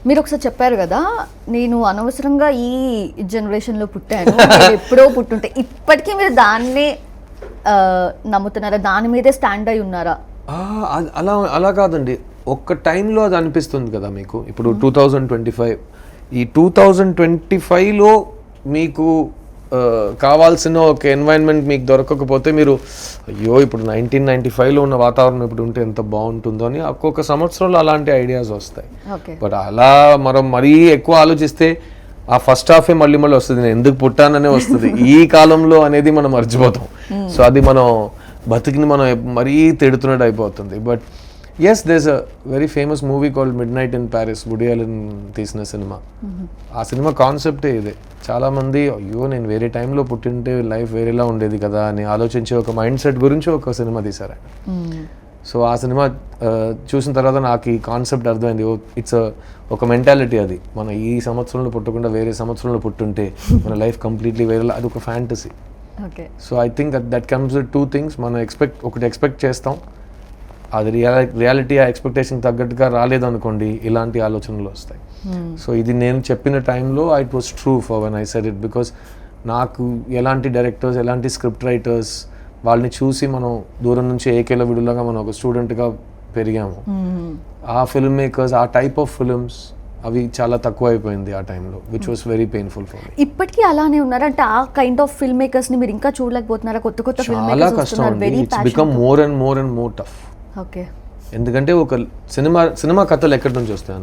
మీరు ఒకసారి చెప్పారు కదా, నేను అనవసరంగా ఈ జనరేషన్లో పుట్టాను, నేను ఎప్పుడో పుట్టుంటే. ఇప్పటికీ మీరు దాన్నే నమ్ముతున్నారా? దాని మీదే స్టాండ్ అయి ఉన్నారా? అలా కాదండి, ఒక్క టైంలో అది అనిపిస్తుంది కదా మీకు. ఇప్పుడు 2025, ఈ 2025లో మీకు కావాల్సిన ఒక ఎన్వైరన్మెంట్ మీకు దొరకకపోతే మీరు అయ్యో ఇప్పుడు 1995లో ఉన్న వాతావరణం ఇప్పుడు ఉంటే ఎంత బాగుంటుందో అని ఒక్కొక్క సంవత్సరంలో అలాంటి ఐడియాస్ వస్తాయి. బట్ అలా మనం మరీ ఎక్కువ ఆలోచిస్తే ఆ ఫస్ట్ హాఫే మళ్ళీ వస్తుంది, నేను ఎందుకు పుట్టాననే వస్తుంది ఈ కాలంలో అనేది మనం మర్చిపోతాం. సో అది మనం బతికిని మనం మరీ తిడుతున్నట్టు అయిపోతుంది. But yes, there's a very famous movie called midnight in Paris, Woody Allen తీసిన సినిమా. ఆ సినిమా కాన్సెప్టే ఇదే. చాలామంది అయ్యో నేను వేరే టైంలో పుట్టింటే లైఫ్ వేరేలా ఉండేది కదా అని ఆలోచించే ఒక మైండ్ సెట్ గురించి ఒక సినిమా తీశారు. సో ఆ సినిమా చూసిన తర్వాత నాకు ఈ కాన్సెప్ట్ అర్థమైంది. ఇట్స్ ఒక మెంటాలిటీ అది. మన ఈ సంవత్సరంలో పుట్టకుండా వేరే సంవత్సరంలో పుట్టుంటే మన లైఫ్ కంప్లీట్లీ వేరేలా, అది ఒక fantasy. So I think that comes with 2 things. మనం ఒకటి ఎక్స్పెక్ట్ చేస్తాం, అది రియాలిటీ ఆ ఎక్స్పెక్టేషన్ తగ్గట్టుగా రాలేదనుకోండి, ఇలాంటి ఆలోచనలు వస్తాయి. సో ఇది నేను చెప్పిన టైంలో it was true for when I said it, because నాకు ఎలాంటి డైరెక్టర్స్, ఎలాంటి స్క్రిప్ట్ రైటర్స్ వాళ్ళని చూసి మనం దూరం నుంచి ఏకేల విడులాగా మనం ఒక స్టూడెంట్గా పెరిగాము. ఆ ఫిల్మ్ మేకర్స్, ఆ టైప్ ఆఫ్ ఫిల్మ్స్ అవి చాలా తక్కువ అయిపోయింది ఆ టైంలో, which was very painful for me. ఇప్పటికీ అలానే ఉన్నారు అంటే ఆ కైండ్ ఆఫ్ ఫిల్మ్ మేకర్స్ ని మీరు ఇంకా చూడలేకపోతున్నారా? కొత్త ఫిల్మ్ చాలా కష్టం అండి. It's become more and more tough. Okay, ఎందుకంటే ఒక సినిమా కథలు ఎక్కడి నుంచి వస్తాయి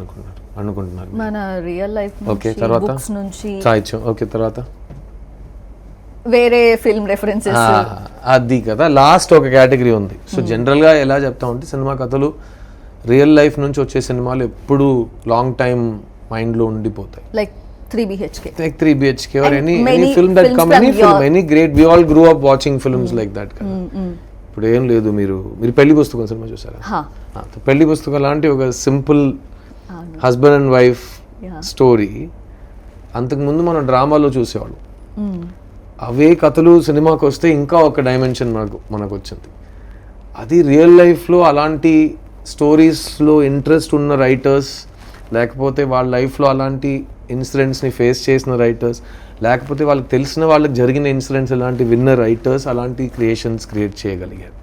అనుకుంటున్నారు? మన రియల్ లైఫ్ ఓకే, తర్వాత నుంచి ఓకే, తర్వాత వేరే ఫిల్మ్ రెఫరెన్సెస్, అది కదా లాస్ట్ ఒక కేటగిరీ ఉంది. సో జనరల్గా ఎలా చెప్తామంటే సినిమా కథలు రియల్ లైఫ్ నుంచి వచ్చే సినిమాలు ఎప్పుడు లాంగ్ టైం మైండ్లో ఉండిపోతాయి. Like 3 BHK or any film that come, any great, we all grew up watching films like that కదా. ఇప్పుడు ఏం లేదు, మీరు పెళ్లి పుస్తకం సినిమా చూసారా? పెళ్లి పుస్తకం లాంటి ఒక simple husband and wife story అంతకుముందు మనం డ్రామాలో చూసేవాళ్ళం. అవే కథలు సినిమాకి వస్తే ఇంకా ఒక డైమెన్షన్ మనకు వచ్చింది. అది రియల్ లైఫ్లో అలాంటి స్టోరీస్లో ఇంట్రెస్ట్ ఉన్న రైటర్స్, లేకపోతే వాళ్ళ లైఫ్లో అలాంటి ఇన్సిడెంట్స్ని ఫేస్ చేసిన రైటర్స్, లేకపోతే వాళ్ళకి తెలిసిన వాళ్ళకి జరిగిన ఇన్సిడెంట్స్ ఇలాంటి విన్న రైటర్స్ అలాంటి క్రియేషన్స్ క్రియేట్ చేయగలిగారు.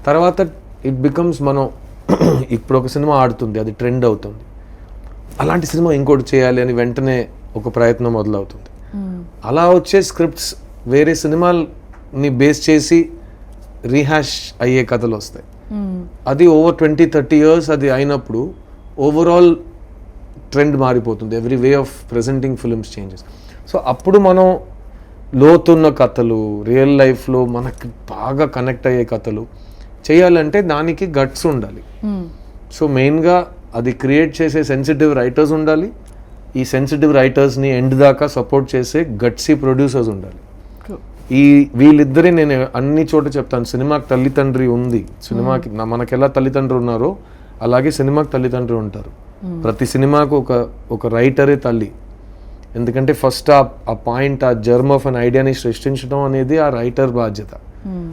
తర్వాత ఇట్ బికమ్స్ మనం ఇప్పుడు ఒక సినిమా ఆడుతుంది, అది ట్రెండ్ అవుతుంది, అలాంటి సినిమా ఇంకోటి చేయాలి అని వెంటనే ఒక ప్రయత్నం మొదలవుతుంది. అలా వచ్చే స్క్రిప్ట్స్ వేరే సినిమాని బేస్ చేసి రీహాష్ అయ్యే కథలు వస్తాయి. అది ఓవర్ 20-30 years అది అయినప్పుడు ఓవరాల్ ట్రెండ్ మారిపోతుంది. Every way of presenting films changes. So అప్పుడు మనం లోతున్న కథలు, రియల్ లైఫ్లో మనకి బాగా కనెక్ట్ అయ్యే కథలు చేయాలంటే దానికి గట్స్ ఉండాలి. సో మెయిన్గా అది క్రియేట్ చేసే సెన్సిటివ్ రైటర్స్ ఉండాలి. ఈ సెన్సిటివ్ రైటర్స్ని ఎండ్ దాకా సపోర్ట్ చేసే గట్సీ ప్రొడ్యూసర్స్ ఉండాలి. వీళ్ళిద్దరే నేను అన్ని చోట చెప్తాను, సినిమాకి తల్లిదండ్రి ఉంది. సినిమాకి మనకి ఎలా తల్లిదండ్రులు ఉన్నారో అలాగే సినిమాకి తల్లిదండ్రులు ఉంటారు. ప్రతి సినిమాకు ఒక రైటరే తల్లి. ఎందుకంటే ఫస్ట్ ఆ పాయింట్, ఆ జర్మ్ ఆఫ్ అన్ ఐడియాని సృష్టించడం అనేది ఆ రైటర్ బాధ్యత.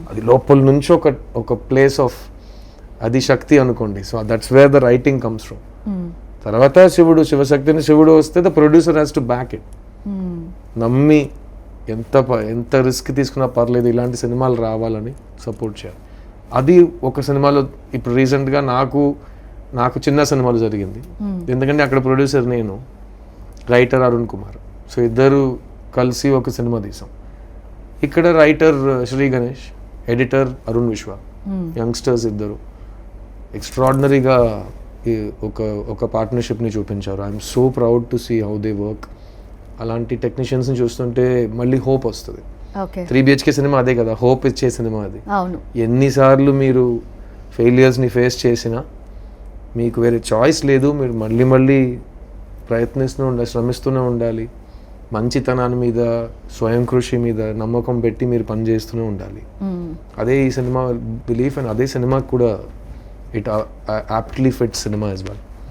అది లోపల నుంచి ఒక ప్లేస్ ఆఫ్, అది శక్తి అనుకోండి. So that's where the writing comes from. తర్వాత శివశక్తిని వస్తే the producer has to back it. నమ్మి ఎంత రిస్క్ తీసుకున్నా పర్లేదు ఇలాంటి సినిమాలు రావాలని సపోర్ట్ చేయాలి. అది ఒక సినిమాలో ఇప్పుడు రీసెంట్గా నాకు చిన్న సినిమాలు జరిగింది. ఎందుకంటే అక్కడ ప్రొడ్యూసర్ నేను, రైటర్ అరుణ్ కుమార్. సో ఇద్దరు కలిసి ఒక సినిమా తీసాం. ఇక్కడ writer Shri Ganesh, editor Arun Vishwa, youngsters ఇద్దరు ఎక్స్ట్రాడినరీగా ఒక పార్ట్నర్షిప్ని చూపించారు. I'm so proud to see how they work. అలాంటి టెక్నీషియన్స్ని చూస్తుంటే మళ్ళీ హోప్ వస్తుంది. 3 BHK సినిమా అదే కదా, హోప్ ఇచ్చే సినిమా అది. ఎన్నిసార్లు మీరు ఫెయిలియర్స్ని ఫేస్ చేసినా మీకు వేరే చాయిస్ లేదు, మీరు మళ్ళీ ప్రయత్నిస్తూనే ఉండాలి, శ్రమిస్తూనే ఉండాలి. మంచితనాన్ని మీద, స్వయం కృషి మీద నమ్మకం పెట్టి మీరు పనిచేస్తూనే ఉండాలి. అదే ఈ సినిమా బిలీఫ్, అండ్ అదే సినిమాకి కూడా it aptly fits cinema as well.